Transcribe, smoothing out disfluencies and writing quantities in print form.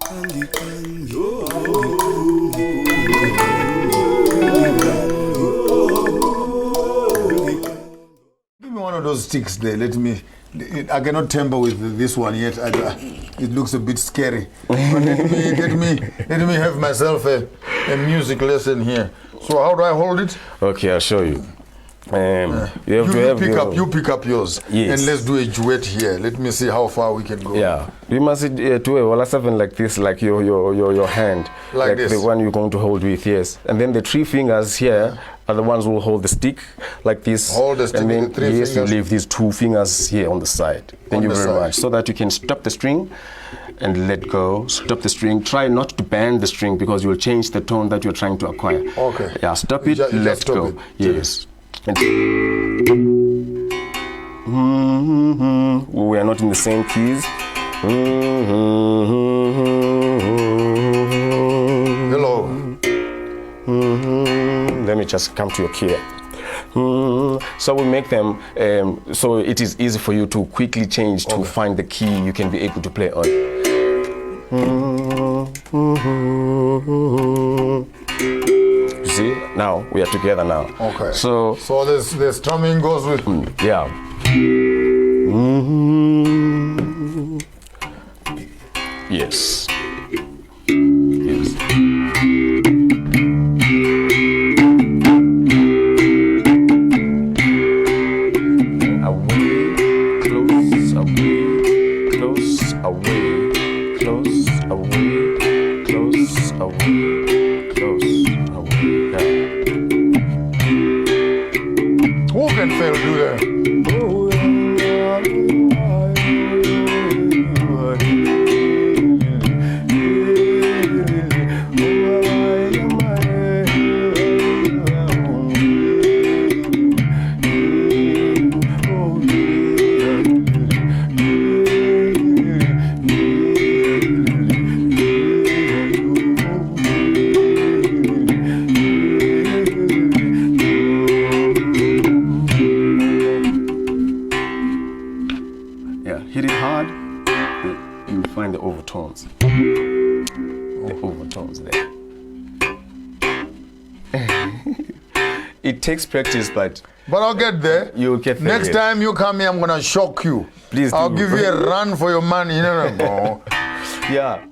Give me one of those sticks there. Let me. I cannot tamper with this one yet. It looks a bit scary. But let me have myself a music lesson here. So how do I hold it? Okay, I'll show you. You pick up yours. Yes. And let's do a duet here. Let me see how far we can go. Yeah, we must do a something like this, like your hand, like this. The one you're going to hold with. Yes, and then the 3 fingers here are the ones who will hold the stick like this. Hold the stick and then with the 3 fingers. You leave these 2 fingers here on the side. Thank you very much. So that you can stop the string and let go. Stop the string. Try not to bend the string because you will change the tone that you're trying to acquire. Okay. Yeah, stop it. Let go. Yes. We are not in the same keys. Hello. Let me just come to your key. So we make them so it is easy for you to quickly change to find the key you can be able to play on. You see, now we are together now. Okay. So the strumming goes with. Yeah. Yes. Yes. Who can fail to do that? Hit it hard, you find the overtones. The overtones there. It takes practice, but I'll get there. You'll get there. Next time you come here, I'm gonna shock you. Please do. I'll give you a run for your money. No. Yeah.